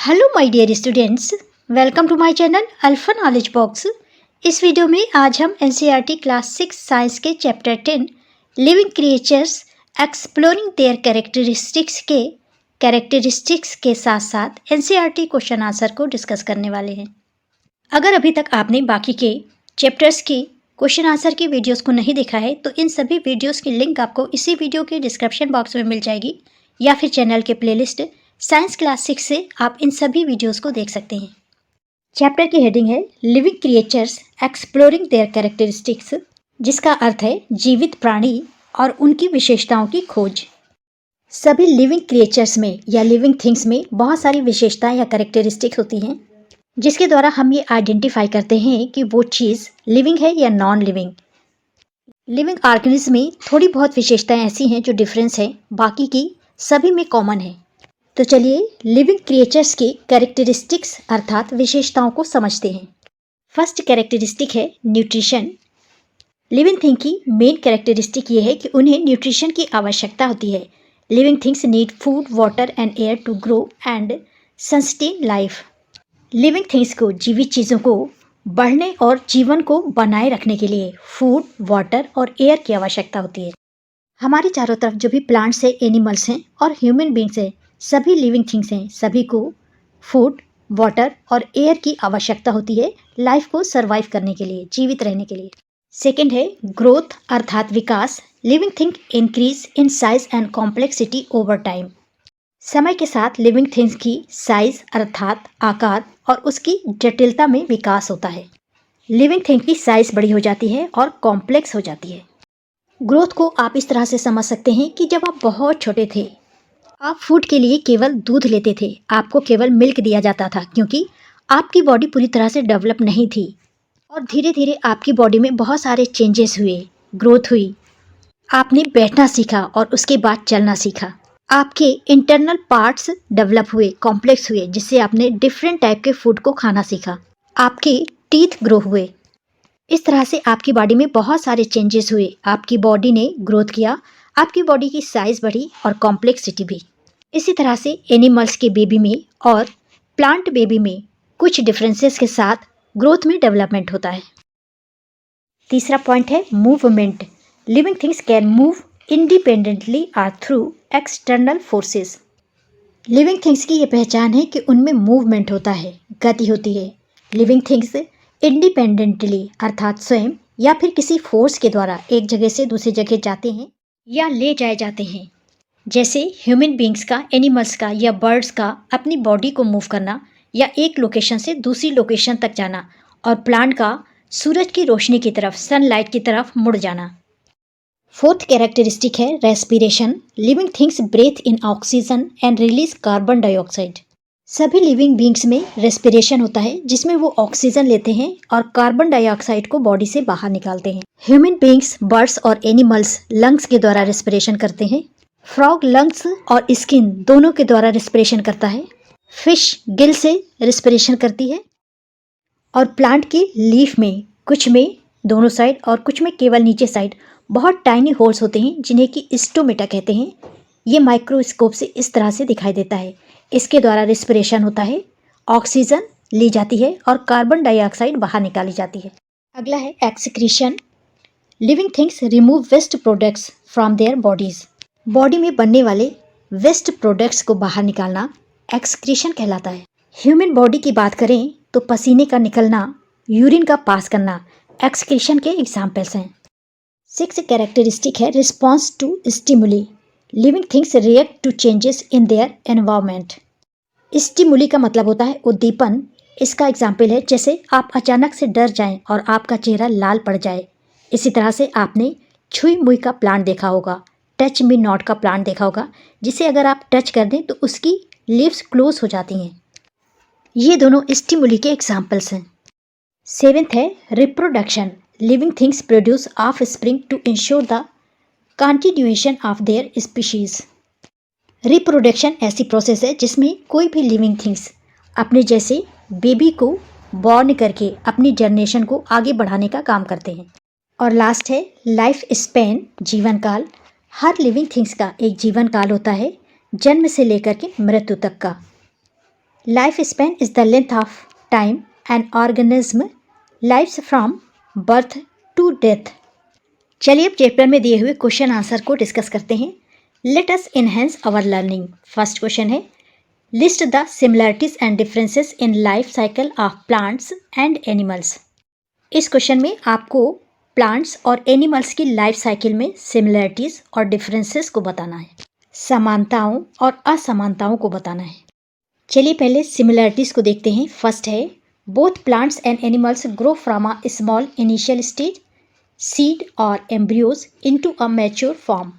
Hello my dear students, welcome to my channel alpha knowledge box. इस video में आज हम एनसीईआरटी क्लास 6 साइंस के chapter 10 living creatures exploring their characteristics के साथ साथ एनसीईआरटी क्वेश्चन आंसर को डिस्कस करने वाले हैं। अगर अभी तक आपने बाकी के चैप्टर्स की क्वेश्चन आंसर की वीडियोस को नहीं देखा है तो इन सभी वीडियोस की लिंक आपको इसी वीडियो के डिस्क्रिप्शन बॉक्स में मिल जाएगी या फिर चैनल के प्लेलिस्ट साइंस क्लास 6 से आप इन सभी वीडियोस को देख सकते हैं। चैप्टर की हेडिंग है living creatures exploring their characteristics, जिसका अर्थ है जीवित प्राणी और उनकी विशेषताओं की खोज। सभी लिविंग क्रिएचर्स में या लिविंग थिंग्स में बहुत सारी विशेषताएं या कैरेक्टरिस्टिक्स होती हैं, जिसके द्वारा हम ये आइडेंटिफाई करते हैं कि वो चीज़ लिविंग है या नॉन लिविंग। लिविंग ऑर्गेनिज्म में थोड़ी बहुत विशेषताएं ऐसी हैं जो डिफरेंस है, बाकी की सभी में कॉमन है। तो चलिए लिविंग क्रिएचर्स के कैरेक्टरिस्टिक्स अर्थात विशेषताओं को समझते हैं। फर्स्ट कैरेक्टरिस्टिक है न्यूट्रिशन। लिविंग थिंग की मेन कैरेक्टरिस्टिक ये है कि उन्हें न्यूट्रिशन की आवश्यकता होती है। Living things need food, water and air to grow and sustain life. Living things को, जीवित चीज़ों को बढ़ने और जीवन को बनाए रखने के लिए फूड, वाटर और एयर की आवश्यकता होती है। हमारे चारों तरफ जो भी प्लांट्स हैं, एनिमल्स हैं और ह्यूमन बींग्स हैं, सभी लिविंग थिंग्स हैं, सभी को फूड, वाटर और एयर की आवश्यकता होती है लाइफ को सरवाइव करने के लिए, जीवित रहने के लिए। सेकंड है ग्रोथ अर्थात विकास। Living thing increase in size and complexity over time. समय के साथ लिविंग थिंग्स की साइज अर्थात आकार और उसकी जटिलता में विकास होता है। लिविंग थिंग की साइज बड़ी हो जाती है और कॉम्प्लेक्स हो जाती है। ग्रोथ को आप इस तरह से समझ सकते हैं कि जब आप बहुत छोटे थे, आप फूड के लिए केवल दूध लेते थे, आपको केवल मिल्क दिया जाता था क्योंकि आपकी बॉडी पूरी तरह से डेवलप नहीं थी। और धीरे धीरे आपकी बॉडी में बहुत सारे चेंजेस हुए, ग्रोथ हुई। आपने बैठना सीखा और उसके बाद चलना सीखा। आपके इंटरनल पार्ट्स डेवलप हुए, कॉम्प्लेक्स हुए, जिससे आपने डिफरेंट टाइप के फूड को खाना सीखा। आपके टीथ ग्रो हुए। इस तरह से आपकी बॉडी में बहुत सारे चेंजेस हुए। आपकी बॉडी ने ग्रोथ किया, आपकी बॉडी की साइज बढ़ी और कॉम्प्लेक्सिटी भी। इसी तरह से एनिमल्स के बेबी में और प्लांट बेबी में कुछ डिफरेंसेस के साथ ग्रोथ में डेवलपमेंट होता है। तीसरा पॉइंट है movement. Living things can move independently और through external forces. Living things की ये पहचान है कि उनमें मूवमेंट होता है, गति होती है। लिविंग थिंग्स इंडिपेंडेंटली अर्थात स्वयं या फिर किसी फोर्स के द्वारा एक जगह से दूसरी जगह जाते हैं या ले जाए जाते हैं। जैसे ह्यूमन बींग्स का, एनिमल्स का या बर्ड्स का अपनी बॉडी को मूव करना या एक लोकेशन से दूसरी लोकेशन तक जाना, और प्लांट का सूरज की रोशनी की तरफ, सनलाइट की तरफ मुड़ जाना। फोर्थ कैरेक्टरिस्टिक है respiration. Living things breathe in oxygen and release carbon dioxide. सभी लिविंग बींग्स में रेस्पिरेशन होता है, जिसमें वो ऑक्सीजन लेते हैं और कार्बन डाइऑक्साइड को बॉडी से बाहर निकालते हैं। ह्यूमन बींग्स, बर्ड्स और एनिमल्स लंग्स के द्वारा रेस्पिरेशन करते हैं। फ्रॉग लंग्स और स्किन दोनों के द्वारा रेस्पिरेशन करता है। फिश गिल से रेस्पिरेशन करती है। और प्लांट के लीफ में, कुछ में दोनों साइड और कुछ में केवल नीचे साइड, बहुत टाइनी होल्स होते हैं जिन्हें कि स्टोमेटा कहते हैं। ये माइक्रोस्कोप से इस तरह से दिखाई देता है। इसके द्वारा रेस्पिरेशन होता है, ऑक्सीजन ली जाती है और कार्बन डाइऑक्साइड बाहर निकाली जाती है। अगला है excretion. Living things remove waste products from their bodies. Body में बनने वाले वेस्ट प्रोडक्ट्स को बाहर निकालना एक्सक्रीशन कहलाता है। ह्यूमन बॉडी की बात करें तो पसीने का निकलना, यूरिन का पास करना एक्सक्रीशन के एग्जाम्पल्स हैं। सिक्स कैरेक्टरिस्टिक है response to stimuli. Living things react to changes in their environment. Stimuli का मतलब होता है उद्दीपन। इसका एग्जाम्पल है जैसे आप अचानक से डर जाएं और आपका चेहरा लाल पड़ जाए। इसी तरह से आपने छुई मुई का प्लांट देखा होगा, टच मी नॉट का प्लांट देखा होगा, जिसे अगर आप टच कर दें तो उसकी लीव्स क्लोज हो जाती हैं। ये दोनों स्टिमुली के एग्जाम्पल्स हैं। सेवेंथ है reproduction. Living things produce offspring to ensure the continuation of their species. Reproduction ऐसी प्रोसेस है जिसमें कोई भी लिविंग थिंग्स अपने जैसे बेबी को बॉर्न करके अपनी जनरेशन को आगे बढ़ाने का काम करते हैं। और लास्ट है लाइफ स्पैन, जीवन काल। हर लिविंग थिंग्स का एक जीवन काल होता है, जन्म से लेकर के मृत्यु तक का। Life span is the length of time an organism lives from birth to death. चलिए अब चैप्टर में दिए हुए क्वेश्चन आंसर को डिस्कस करते हैं। Let us enhance our learning. First question है, list the similarities and differences in life cycle of plants and animals. इस क्वेश्चन में आपको प्लांट्स और एनिमल्स की लाइफ साइकिल में सिमिलरिटीज और डिफरेंसेस को बताना है, समानताओं और असमानताओं को बताना है। चलिए पहले सिमिलरिटीज को देखते हैं। फर्स्ट है, both plants and animals grow from a small initial stage seed और embryos into a mature form.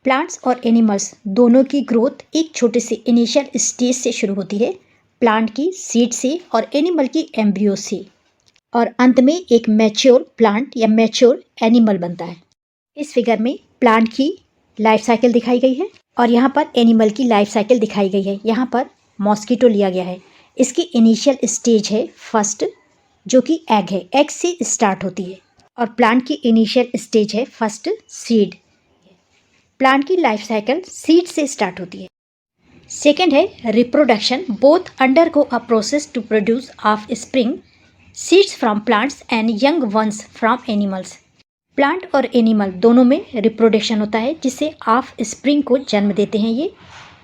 Plants और एनिमल्स दोनों की ग्रोथ एक छोटे से इनिशियल स्टेज से शुरू होती है, प्लांट की सीड से और एनिमल की एम्ब्रियो से, और अंत में एक मैच्योर प्लांट या मैच्योर एनिमल बनता है। इस फिगर में प्लांट की लाइफ साइकिल दिखाई गई है और यहाँ पर एनिमल की लाइफ साइकिल दिखाई गई है। यहाँ पर मॉस्किटो लिया गया है। इसकी इनिशियल स्टेज है फर्स्ट, जो कि एग है, एग से स्टार्ट होती है, और प्लांट की इनिशियल स्टेज है फर्स्ट सीड। प्लांट की लाइफ साइकिल सीड से स्टार्ट होती है। सेकेंड है reproduction, both undergo a process to produce offspring seeds from plants and young ones from animals. Plant और एनिमल दोनों में रिप्रोडक्शन होता है, जिससे ऑफ स्प्रिंग को जन्म देते हैं। ये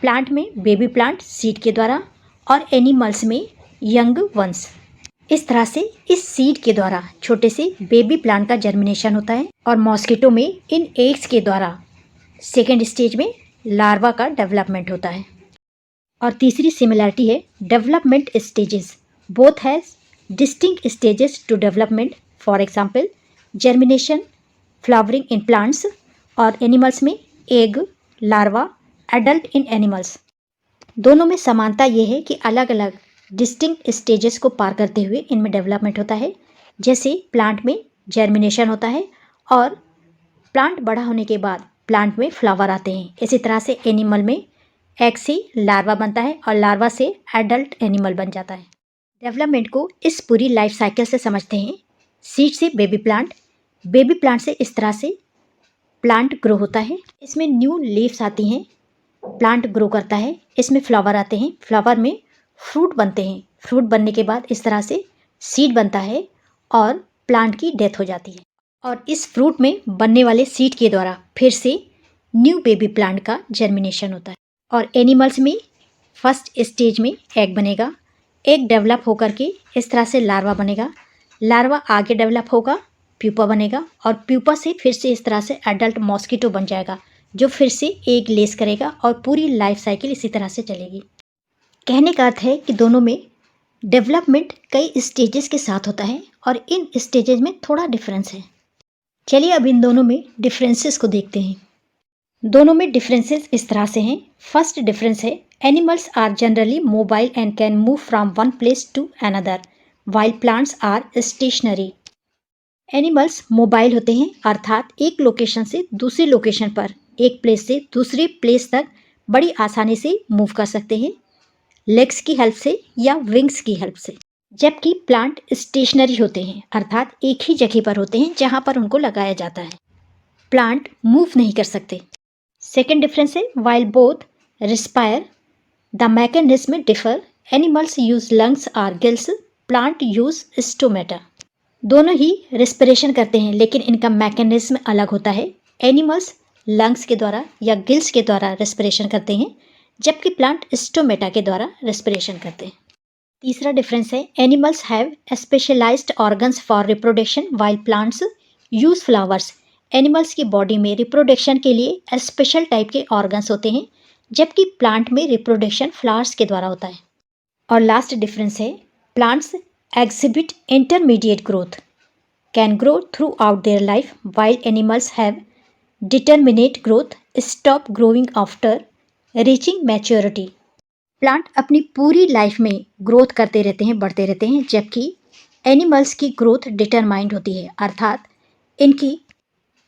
प्लांट में बेबी प्लांट सीड के द्वारा और एनिमल्स में यंग वंस। इस तरह से इस सीड के द्वारा छोटे से बेबी प्लांट का जर्मिनेशन होता है और मॉस्किटो में इन एग्स के द्वारा सेकेंड स्टेज में लार्वा का डेवलपमेंट होता है। और तीसरी सिमिलरिटी है development stages, both has distinct stages to development. For example germination, flowering in plants, और एनिमल्स में egg, larva, adult in animals. दोनों में समानता ये है कि अलग अलग डिस्टिंक्ट स्टेजेस को पार करते हुए इनमें डेवलपमेंट होता है। जैसे प्लांट में जर्मिनेशन होता है और प्लांट बड़ा होने के बाद प्लांट में फ्लावर आते हैं। इसी तरह से एनिमल में एग से लार्वा बनता है और लार्वा से एडल्ट एनिमल बन जाता है। डेवलपमेंट को इस पूरी लाइफ साइकिल से समझते हैं। सीड से बेबी प्लांट से इस तरह से प्लांट ग्रो होता है, इसमें न्यू लीव्स आती हैं, प्लांट ग्रो करता है, इसमें फ्लावर आते हैं, फ्लावर में फ्रूट बनते हैं, फ्रूट बनने के बाद इस तरह से सीड बनता है और प्लांट की डेथ हो जाती है। और इस फ्रूट में बनने वाले सीड के द्वारा फिर से न्यू बेबी प्लांट का जर्मिनेशन होता है। और एनिमल्स में फर्स्ट स्टेज में एग बनेगा, एग डेवलप होकर के इस तरह से लार्वा बनेगा, लार्वा आगे डेवलप होगा, प्यूपा बनेगा, और प्यूपा से फिर से इस तरह से एडल्ट मॉस्किटो बन जाएगा, जो फिर से एग लेस करेगा और पूरी लाइफ साइकिल इसी तरह से चलेगी। कहने का अर्थ है कि दोनों में डेवलपमेंट कई स्टेजेस के साथ होता है और इन स्टेजेस में थोड़ा डिफरेंस है। चलिए अब इन दोनों में डिफरेंसेस को देखते हैं। दोनों में डिफरेंसेस इस तरह से हैं। फर्स्ट डिफरेंस है, animals are generally mobile and can move from one place to another while plants are stationary. Animals mobile होते हैं, अर्थात एक लोकेशन से दूसरी लोकेशन पर, एक प्लेस से दूसरी प्लेस तक बड़ी आसानी से मूव कर सकते हैं, लेग्स की हेल्प से या विंग्स की हेल्प से। जबकि प्लांट स्टेशनरी होते हैं, अर्थात एक ही जगह पर होते हैं जहाँ पर उनको लगाया जाता है, प्लांट मूव नहीं कर सकते। सेकेंड डिफरेंस है, while both respire the mechanism differ, animals use lungs और गिल्स, प्लांट यूज स्टोमेटा। दोनों ही रेस्पिरेशन करते हैं लेकिन इनका मैकेनिज्म अलग होता है। एनिमल्स लंग्स के द्वारा या गिल्स के द्वारा रेस्पिरेशन करते हैं, जबकि प्लांट स्टोमेटा के द्वारा रेस्पिरेशन करते हैं। तीसरा डिफरेंस है, animals have specialised organs for reproduction while plants use flowers. Animals की बॉडी में रिप्रोडक्शन के लिए स्पेशल टाइप के ऑर्गन्स होते हैं, जबकि प्लांट में रिप्रोडक्शन फ्लावर्स के द्वारा होता है। और लास्ट डिफरेंस है, plants exhibit intermediate growth, can grow throughout their life, while animals have determinate growth, stop growing after reaching maturity. Plant अपनी पूरी लाइफ में ग्रोथ करते रहते हैं, बढ़ते रहते हैं, जबकि एनिमल्स की ग्रोथ डिटरमाइंड होती है, अर्थात इनकी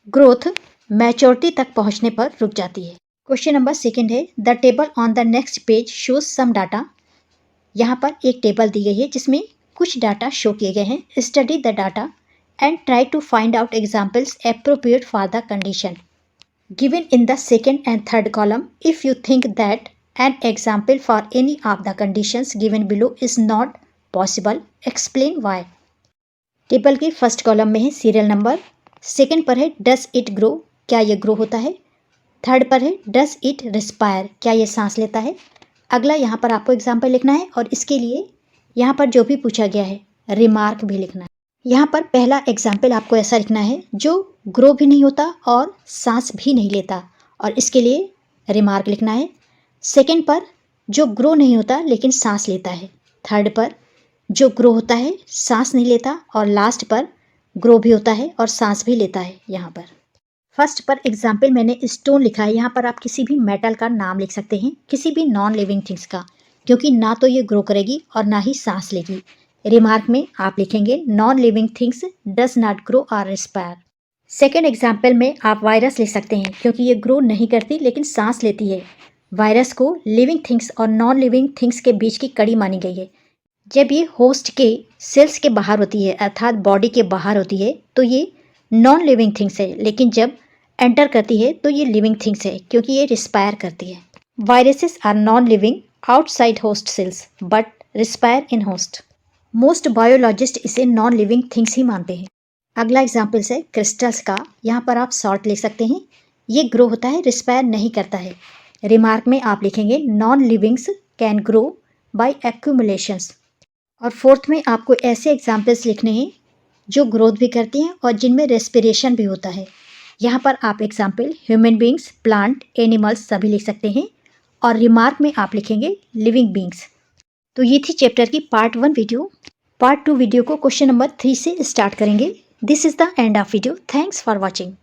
ग्रोथ मैच्योरिटी तक पहुंचने पर रुक जाती है। क्वेश्चन नंबर सेकेंड है, the table on the next page shows some data. यहाँ पर एक टेबल दी गई है जिसमें कुछ डाटा शो किए गए हैं। Study the data and try to find out examples appropriate for the condition given in the second and third column if you think that an example for any of the conditions given below is not possible, explain why. Table के first column में है serial number, second पर है does it grow, क्या ये grow होता है। Third पर है डस इट रिस्पायर, क्या ये सांस लेता है। अगला यहाँ पर आपको एग्जाम्पल लिखना है और इसके लिए यहाँ पर जो भी पूछा गया है रिमार्क भी लिखना है। यहाँ पर पहला एग्जाम्पल आपको ऐसा लिखना है जो ग्रो भी नहीं होता और सांस भी नहीं लेता, और इसके लिए रिमार्क लिखना है। सेकंड पर जो ग्रो नहीं होता लेकिन सांस लेता है। थर्ड पर जो ग्रो होता है सांस नहीं लेता, और लास्ट पर ग्रो भी होता है और सांस भी लेता है। यहाँ पर फर्स्ट पर एग्जाम्पल मैंने स्टोन लिखा है, यहाँ पर आप किसी भी मेटल का नाम लिख सकते हैं, किसी भी नॉन लिविंग थिंग्स का, क्योंकि ना तो ये ग्रो करेगी और ना ही सांस लेगी। रिमार्क में आप लिखेंगे non living things does not grow और रिस्पायर। सेकेंड एग्जाम्पल में आप वायरस लिख सकते हैं, क्योंकि ये ग्रो नहीं करती लेकिन सांस लेती है। वायरस को लिविंग थिंग्स और नॉन लिविंग थिंग्स के बीच की कड़ी मानी गई है। जब ये होस्ट के सेल्स के बाहर होती है, अर्थात बॉडी के बाहर होती है, तो ये नॉन लिविंग थिंग्स है, लेकिन जब एंटर करती है तो ये लिविंग थिंग्स है, क्योंकि ये रिस्पायर करती है। Viruses are non living outside host cells but respire in host. Most biologist इसे नॉन लिविंग थिंग्स ही मानते हैं। अगला एग्जाम्पल्स है क्रिस्टल्स का, यहाँ पर आप सॉल्ट लिख सकते हैं। ये ग्रो होता है, रिस्पायर नहीं करता है। रिमार्क में आप लिखेंगे non livings can grow by एक्यूमुलेशंस। और फोर्थ में आपको ऐसे एग्जाम्पल्स लिखने हैं जो ग्रोथ भी करती हैं और जिनमें रेस्पिरेशन भी होता है। यहाँ पर आप example human beings, plant, animals सभी लिख सकते हैं, और रिमार्क में आप लिखेंगे लिविंग बींग्स। तो ये थी चैप्टर की पार्ट 1 वीडियो। पार्ट 2 वीडियो को क्वेश्चन नंबर 3 से स्टार्ट करेंगे। This is the end of video. Thanks for watching.